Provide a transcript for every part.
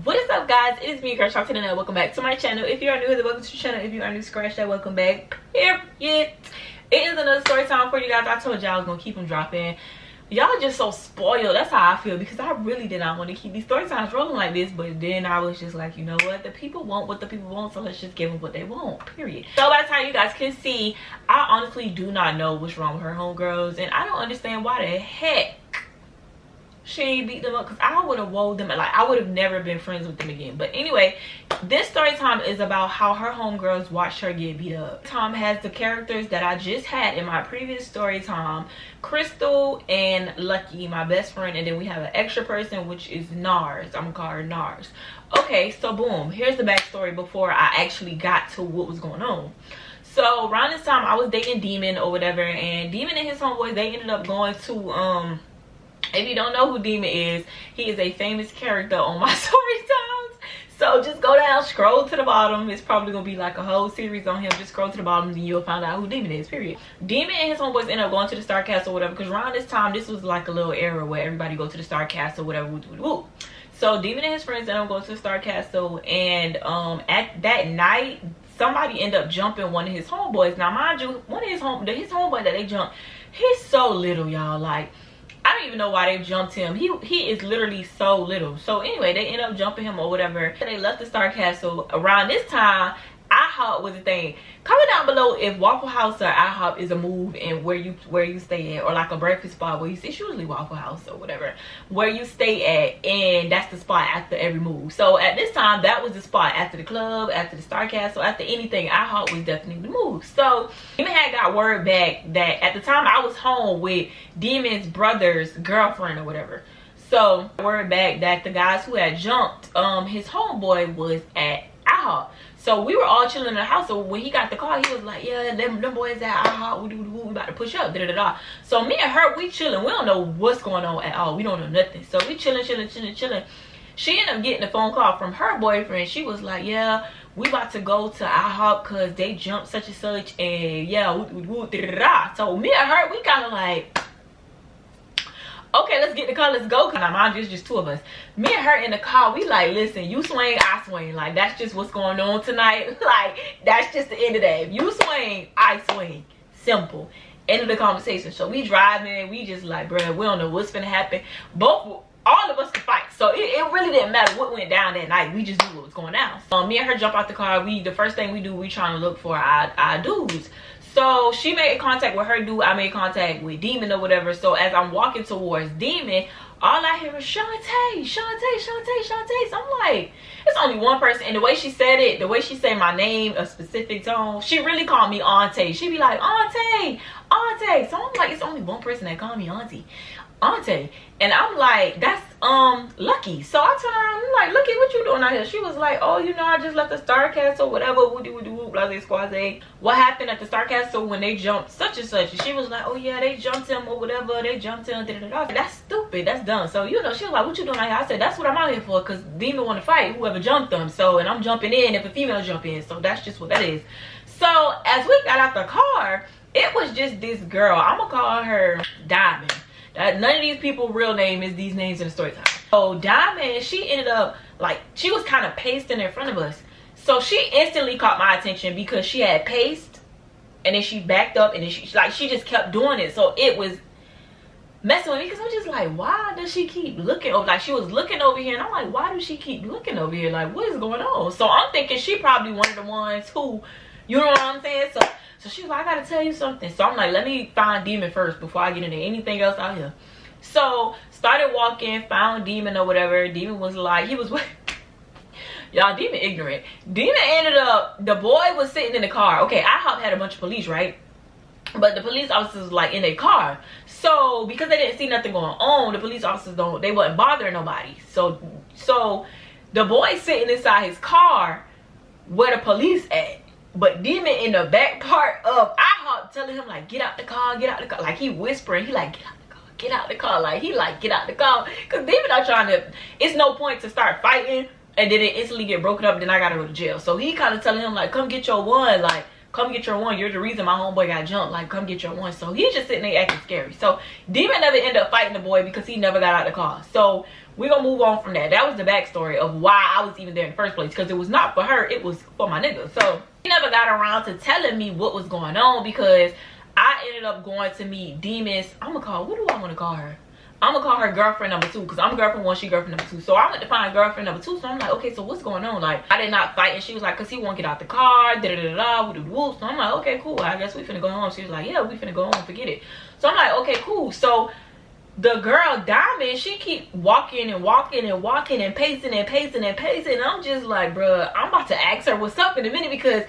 What is up, guys? It is me, girl Shant'e, and welcome back to my channel. If you are new, welcome to the channel. If you are new, scratch that, welcome back. Period. It is another story time for you guys. I told y'all I was gonna keep them dropping. Y'all just so spoiled. That's how I feel, because I really did not want to keep these story times rolling like this, but then I was just like, you know what, the people want what the people want, so let's just give them what they want, period. So by the time you guys can see, I honestly do not know what's wrong with her homegirls, and I don't understand why the heck she ain't beat them up, because I would have woed them, like I would have never been friends with them again. But anyway, this story time is about how her homegirls watched her get beat up. Tom has the characters that I just had in my previous story time: Crystal and Lucky, my best friend, and then we have an extra person, which is Nars. I'm gonna call her Nars. Okay, so boom, here's the backstory before I actually got to what was going on. So around this time I was dating Demon or whatever, and Demon and his homeboys, they ended up going to if you don't know who Demon is, he is a famous character on my story times. So just go down, scroll to the bottom. It's probably gonna be like a whole series on him. Just scroll to the bottom and you'll find out who Demon is, period. Demon and his homeboys ended up going to the Star Castle or whatever, because around this time, this was like a little era where everybody go to the Star Castle, whatever. Woo. So Demon and his friends ended up going to the Star Castle, and at that night, somebody ended up jumping one of his homeboys. Now mind you, one of his homeboy that they jumped, he's so little, y'all. Like, I don't even know why they jumped him. He is literally so little. So anyway, they end up jumping him or whatever. They left the Star Castle. Around this time, IHOP was a thing. Comment down below if Waffle House or IHOP is a move and where you stay at, or like a breakfast spot where you see. It's usually Waffle House or whatever, where you stay at, and that's the spot after every move. So at this time, that was the spot after the club, after the Star Castle, after anything. IHOP was definitely the move. So Demon had got word back that at the time I was home with Demon's brother's girlfriend or whatever. So word back that the guys who had jumped his homeboy was at IHOP. So we were all chilling in the house. So when he got the car, he was like, yeah, them boys at IHOP, we about to push up, da da da. So me and her, we chilling. We don't know what's going on at all. We don't know nothing. So we chilling. She ended up getting a phone call from her boyfriend. She was like, yeah, we about to go to IHOP because they jumped such and such, and yeah, da da da. So me and her, we kind of like, okay, let's get in the car, let's go. Now mind you, it's just two of us. Me and her in the car, we like, listen, you swing, I swing. Like, that's just what's going on tonight. Like, that's just the end of that. If you swing, I swing. Simple. End of the conversation. So we driving, we just like, bruh, we don't know what's gonna happen. All of us could fight. So it really didn't matter what went down that night. We just knew what was going down. Me and her jump out the car. The first thing we do, we trying to look for our dudes. So she made contact with her dude, I made contact with Demon or whatever. So as I'm walking towards Demon, all I hear is Shant'e. So I'm like, it's only one person. And the way she said it, the way she said my name, a specific tone, she really called me Auntie. She be like, Auntie. So I'm like, it's only one person that called me Auntie. And I'm like, that's Lucky. So I turn around, I'm like, Lucky, what you doing out here? She was like, oh, you know, I just left the Star Castle, whatever, woody blase squaze. What happened at the Star Castle when they jumped such and such? And she was like, oh yeah, they jumped him or whatever, they jumped him, da da da. That's stupid, that's dumb. So you know, she was like, what you doing out here? I said, that's what I'm out here for, because Demon want to fight whoever jumped them. So, and I'm jumping in if a female jump in. So that's just what that is. So as we got out the car, it was just this girl, I'm gonna call her Diamond. None of these people real name is these names in the story time. So Diamond, she ended up like, she was kind of pasting in front of us. So she instantly caught my attention because she had paced, and then she backed up, and then she just kept doing it. So it was messing with me, because I'm just like, why does she keep looking over? Like, she was looking over here, and I'm like, why does she keep looking over here? Like, what is going on? So I'm thinking she probably one of the ones who, you know what I'm saying? So she was like, I gotta tell you something. So I'm like, let me find Demon first before I get into anything else out here. So started walking, found Demon or whatever. Demon was like, he was y'all, Demon ignorant. Demon ended up, the boy was sitting in the car. Okay, IHOP had a bunch of police, right? But the police officers was like in their car. So because they didn't see nothing going on, the police officers they wasn't bothering nobody. So the boy sitting inside his car where the police at. But Demon in the back part of IHOP telling him like, get out the car, get out the car. Like, he whispering, he like, get out the car. Like, he like, get out the car. Because Demon not trying to, it's no point to start fighting and then it instantly get broken up, then I gotta go to jail. So he kind of telling him like, come get your one. Like, come get your one. You're the reason my homeboy got jumped. Like, come get your one. So he's just sitting there acting scary. So Demon never ended up fighting the boy because he never got out the car. So we're gonna move on from that. That was the backstory of why I was even there in the first place, because it was not for her, it was for my nigga. So he never got around to telling me what was going on, because I ended up going to meet Demons. I'm gonna call, what do I want to call her? I'm gonna call her girlfriend number 2, because I'm girlfriend 1, she girlfriend number 2. So I went to find girlfriend number 2. So I'm like, okay, so what's going on? Like, I did not fight, and she was like, cause he won't get out the car, da da da da, woo. So I'm like, okay, cool, I guess we finna go home. She was like, yeah, we finna go home, forget it. So I'm like, okay, cool. So the girl Diamond, she keep walking and walking and walking and pacing and pacing and pacing, and I'm just like, bruh, I'm about to ask her what's up in a minute, because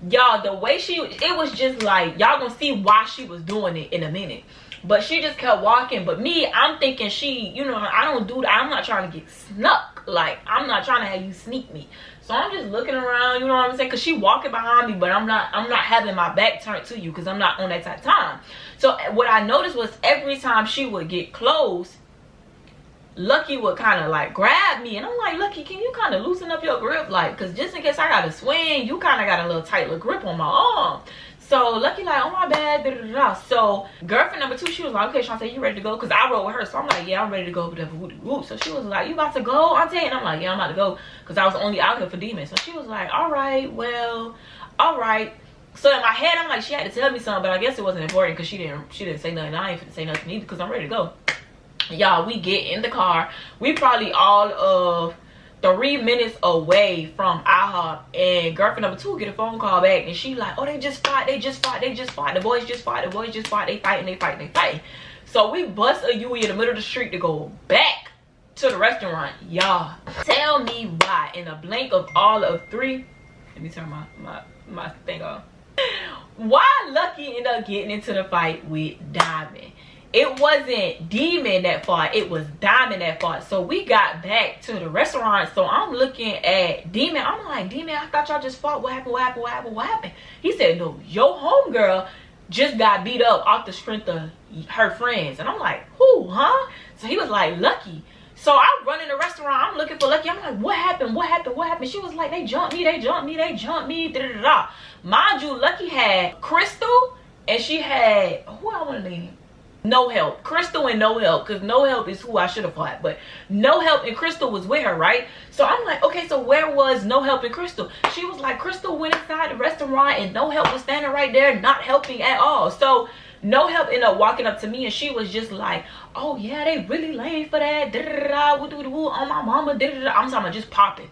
y'all, the way it was just like, y'all gonna see why she was doing it in a minute. But she just kept walking. But me, I'm thinking she, you know, I don't do that. I'm not trying to get snuck. Like, I'm not trying to have you sneak me. So I'm just looking around, you know what I'm saying? Because she walking behind me, but I'm not having my back turned to you, because I'm not on that type of time. So what I noticed was every time she would get close, Lucky would kind of like grab me, and I'm like, Lucky, can you kind of loosen up your grip? Like, because just in case I got to swing, you kind of got a little tight little grip on my arm. So Lucky like, oh my bad, da, da, da, da. So girlfriend number 2, she was like, okay, Shant'e, you ready to go? Because I rode with her. So I'm like, yeah, I'm ready to go, whatever, whoop. So she was like, you about to go, Auntie? And I'm like, yeah, I'm about to go, because I was only out here for Demons. So she was like, all right, well, all right. So in my head, I'm like, she had to tell me something, but I guess it wasn't important, because she didn't say nothing. I ain't finna say nothing either, because I'm ready to go. Y'all, we get in the car. We probably all of 3 minutes away from IHOP, and girlfriend number 2 get a phone call back, and she like, oh, they just fought, the boys just fought, they fighting. So we bust a U-turn in the middle of the street to go back to the restaurant. Y'all, tell me why in a blink of all of 3, let me turn my thing off, why Lucky ended up getting into the fight with Diamond. It wasn't Demon that fought, it was Diamond that fought. So we got back to the restaurant. So I'm looking at Demon. I'm like, Demon, I thought y'all just fought. What happened? He said, no, your homegirl just got beat up off the strength of her friends. And I'm like, who, huh? So he was like, Lucky. So I run in the restaurant, I'm looking for Lucky. I'm like, what happened? She was like, they jumped me, da da da. Mind you, Lucky had Crystal, and she had, who I want to name? No Help. Crystal and No Help, because No Help is who I should have fought, but No Help and Crystal was with her, right? So I'm like, okay, so where was No Help and Crystal? She was like, Crystal went inside the restaurant and No Help was standing right there not helping at all. So No Help ended up walking up to me, and she was just like, oh yeah, they really lame for that, da da da, on my mama, da da da. I'm talking about just popping.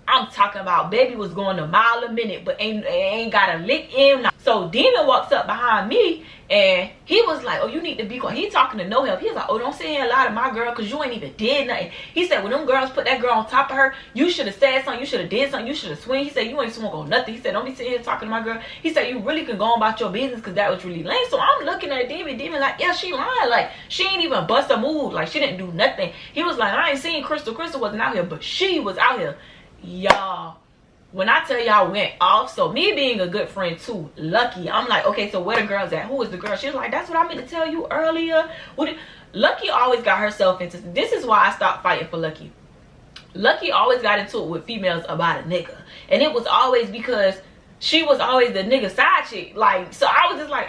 I'm talking about baby was going a mile a minute, but ain't got a lick in. So Demon walks up behind me, and he was like, oh, you need to be quiet. He talking to No Help. He was like, oh, don't say a lot of my girl, because you ain't even did nothing. He said, when them girls put that girl on top of her, you should have said something. You should have did something. You should have swing. He said, you ain't swung on nothing. He said, don't be sitting here talking to my girl. He said, you really can go on about your business, because that was really lame. So I'm looking at Demon. Demon like, yeah, she lying. Like, she ain't even bust a move. Like, she didn't do nothing. He was like, I ain't seen Crystal. Crystal wasn't out here, but she was out here. Y'all, when I tell y'all went off, so me being a good friend too, Lucky, I'm like, okay, so where the girls at? Who is the girl? She was like, that's what I meant to tell you earlier. Lucky always got herself into, this is why I stopped fighting for Lucky. Lucky always got into it with females about a nigga, and it was always because she was always the nigga side chick. Like, so I was just like,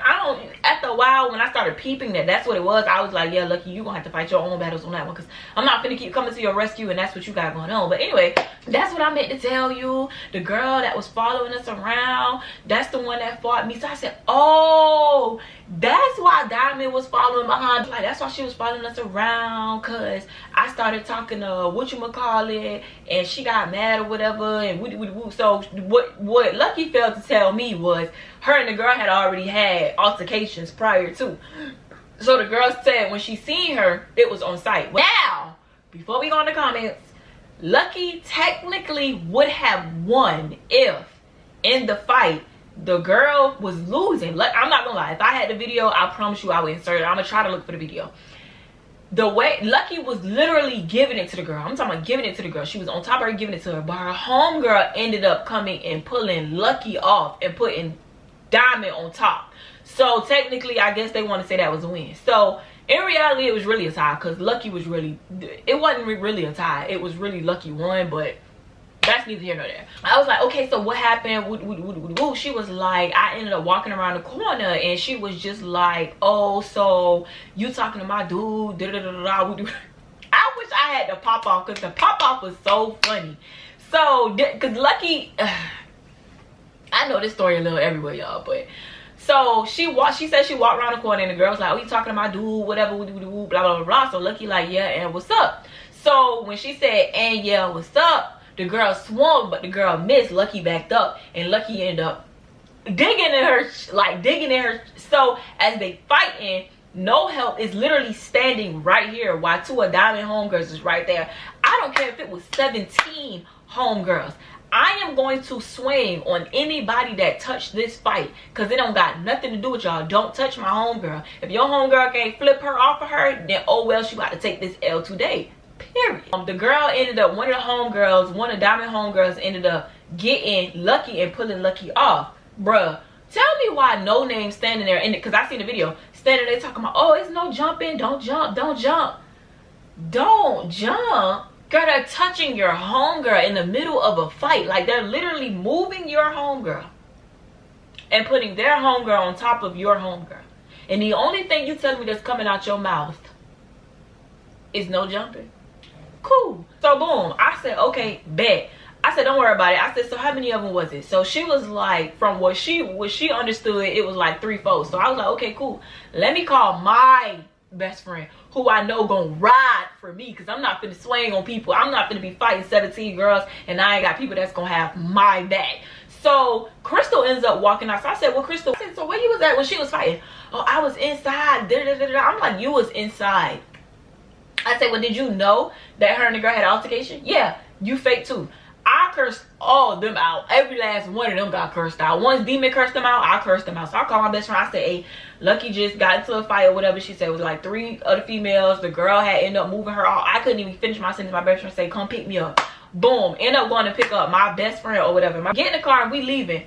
after a while, when I started peeping that's what it was, I was like, yeah, Lucky, you gonna have to fight your own battles on that one, because I'm not finna keep coming to your rescue, and that's what you got going on. But anyway, that's what I meant to tell you. The girl that was following us around, that's the one that fought me. So I said, oh, that's why Diamond was following behind. Like, that's why she was following us around, because I started talking to whatchamacallit, and she got mad or whatever, and so what Lucky failed to tell me was her and the girl had already had altercations prior to. So the girl said when she seen her, it was on sight. Now, before we go in the comments, Lucky technically would have won if in the fight the girl was losing. Like, I'm not gonna lie, if I had the video, I promise you I would insert it. I'm gonna try to look for the video. The way Lucky was literally giving it to the girl, I'm talking about giving it to the girl, she was on top of her giving it to her, but her homegirl ended up coming and pulling Lucky off and putting Diamond on top. So technically, I guess they want to say that was a win. So in reality, it was really a tie, because Lucky was really, it wasn't really a tie, it was really Lucky won, but that's neither here nor there. I was like, okay, so what happened? She was like, I ended up walking around the corner, and she was just like, oh, so you talking to my dude, I wish I I had to pop off because the pop off was so funny. So, because Lucky, I know this story a little everywhere, y'all, but so she said she walked around the corner and the girl was like, oh, you talking to my dude, whatever, blah, blah, blah, blah. So Lucky like, yeah, and what's up? So when she said, and yeah, what's up? The girl swung, but the girl missed. Lucky backed up, and Lucky ended up digging in her. So as they fighting, No Help is literally standing right here while two of Diamond homegirls is right there. I don't care if it was 17 homegirls. I am going to swing on anybody that touched this fight because it don't got nothing to do with y'all. Don't touch my homegirl. If your homegirl can't flip her off of her, then oh well, she about to take this L today. Period. The girl ended up, one of the homegirls, one of Diamond homegirls ended up getting Lucky and pulling Lucky off. Bruh, tell me why No Name standing there in it, because I seen the video, standing there talking about, oh, it's no jumping, don't jump, don't jump. Don't jump. Girl, they're touching your homegirl in the middle of a fight. Like, they're literally moving your homegirl and putting their homegirl on top of your homegirl. And the only thing you tell me that's coming out your mouth is no jumping. Cool. So, boom. I said, okay, bet. I said, don't worry about it. I said, so how many of them was it? So she was like, from what she understood, it was like 3-4. So I was like, okay, cool. Let me call my best friend, who I know gonna ride for me, because I'm not finna swing on people. I'm not finna be fighting 17 girls, and I ain't got people that's gonna have my back. So Crystal ends up walking out. So I said, well, Crystal, I said, so where you was at when she was fighting? Oh, I was inside. I'm like, you was inside. I said, well, did you know that her and the girl had an altercation? Yeah, you fake too. I cursed all of them out. Every last one of them got cursed out. Once Demon cursed them out, I cursed them out. So I called my best friend. I said, hey, Lucky just got into a fight or whatever. She said it was like 3 other females. The girl had ended up moving her off. I couldn't even finish my sentence. My best friend said, come pick me up. Boom. End up going to pick up my best friend or whatever. Get in the car and we leaving.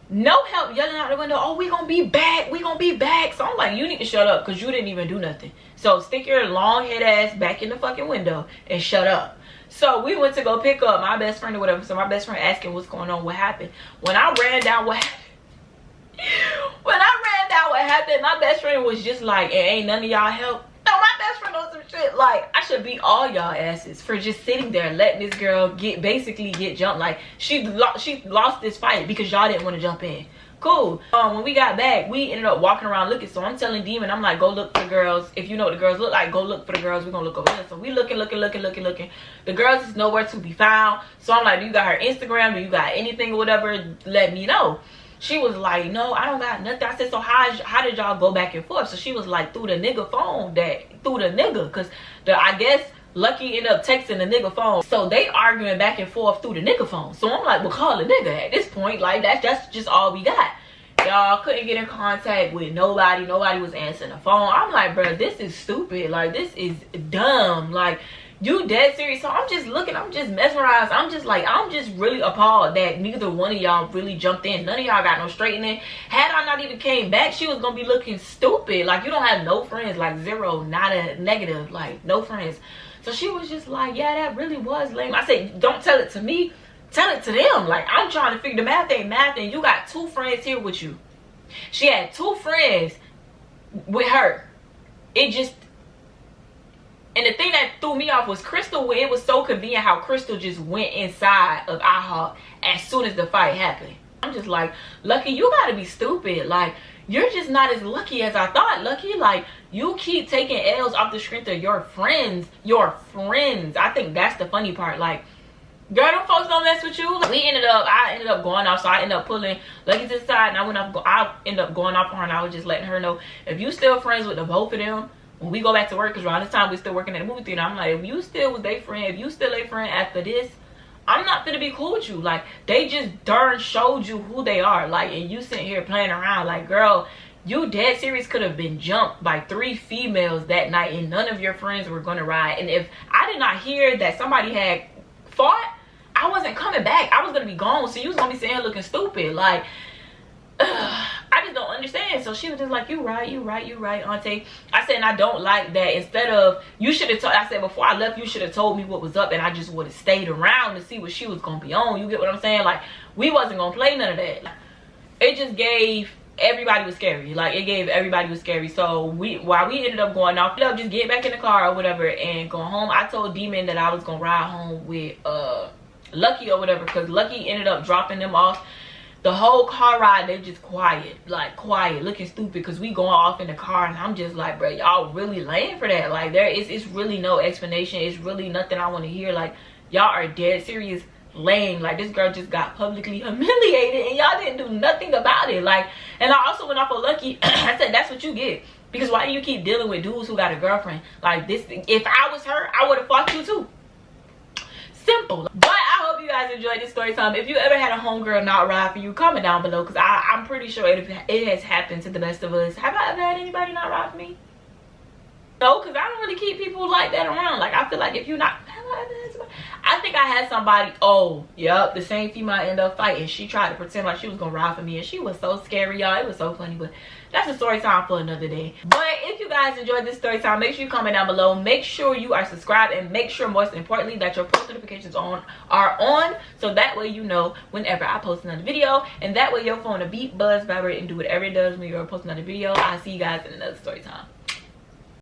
No Help yelling out the window, oh, we gonna be back. We gonna be back. So I'm like, you need to shut up because you didn't even do nothing. So stick your long head ass back in the fucking window and shut up. So we went to go pick up my best friend or whatever. So my best friend asking what's going on, what happened. When I ran down what happened, my best friend was just like, and ain't none of y'all help. No, my best friend knows some shit. Like, I should beat all y'all asses for just sitting there letting this girl basically get jumped. Like, she lost this fight because y'all didn't want to jump in. Cool. When we got back, we ended up walking around looking. So I'm telling Demon, I'm like, go look for the girls. If you know what the girls look like, go look for the girls. We're gonna look over there. So we looking. The girls is nowhere to be found. So I'm like, do you got her Instagram? Do you got anything or whatever? Let me know. She was like, no, I don't got nothing. I said, so how did y'all go back and forth? So she was like, through the nigga phone, because I guess Lucky ended up texting the nigga phone. So they arguing back and forth through the nigga phone. So I'm like, well, call the nigga at this point. Like, that's just all we got. Y'all couldn't get in contact with nobody. Nobody was answering the phone. I'm like, bro, this is stupid. Like, this is dumb. Like, you dead serious? So I'm just looking. I'm just mesmerized. I'm just really appalled that neither one of y'all really jumped in. None of y'all got no straightening. Had I not even came back, she was gonna be looking stupid. Like, you don't have no friends. Like, zero, not a negative. Like, no friends. So she was just like, yeah, that really was lame. I said, don't tell it to me. Tell it to them. Like, I'm trying to figure the math ain't math, and you got 2 friends here with you. She had 2 friends with her. And the thing that threw me off was Crystal. It was so convenient how Crystal just went inside of IHOP as soon as the fight happened. I'm just like, Lucky, you gotta be stupid. Like, you're just not as lucky as I thought, Lucky. Like, you keep taking L's off the strength of your friends. I think that's the funny part. Like, girl, them folks don't mess with you. Like, I ended up going off. So I ended up pulling Lucky to the side, and I ended up going off on her, and I was just letting her know, if you still friends with the both of them, when we go back to work, because around this time we still working at the movie theater, I'm like, if you still was their friend, if you still a friend after this, I'm not gonna be cool with you. Like, they just darn showed you who they are. Like, and you sitting here playing around. Like, girl, you dead serious could have been jumped by 3 females that night, and none of your friends were gonna ride. And if I did not hear that somebody had fought, I wasn't coming back. I was gonna be gone. So you was gonna be sitting here looking stupid. Like, I just don't understand. So she was just like, you right, auntie. I said, and I don't like that. Instead of, you should have told, I said, before I left, you should have told me what was up, and I just would have stayed around to see what she was gonna be on. You get what I'm saying? Like, we wasn't gonna play none of that. It just gave everybody was scary. Like, it gave everybody was scary. So while we ended up going off, ended up just getting back in the car or whatever and going home. I told Demon that I was gonna ride home with Lucky or whatever, because Lucky ended up dropping them off. The whole car ride, they just quiet, like quiet, looking stupid, because we going off in the car, and I'm just like, bro, y'all really lame for that. Like, it's really no explanation. It's really nothing I want to hear. Like, y'all are dead serious lame. Like, this girl just got publicly humiliated and y'all didn't do nothing about it. Like, and I also went off on Lucky. I said, that's what you get, because why do you keep dealing with dudes who got a girlfriend? Like, this, if I was her, I would have fought you too. Simple. But I hope you guys enjoyed this story time. If you ever had a homegirl not ride for you, comment down below, because I'm pretty sure it has happened to the best of us. Have I ever had anybody not ride for me? No, because I don't really keep people like that around. Like, I feel like if you're not, I think I had somebody, oh yep, the same female ended up fighting. She tried to pretend like she was gonna ride for me, and she was so scary, y'all. It was so funny. But that's a story time for another day. But if you guys enjoyed this story time, make sure you comment down below. Make sure you are subscribed, and make sure, most importantly, that your post notifications are on, so that way you know whenever I post another video, and that way your phone will beep, buzz, vibrate, and do whatever it does when you're posting another video. I'll see you guys in another story time.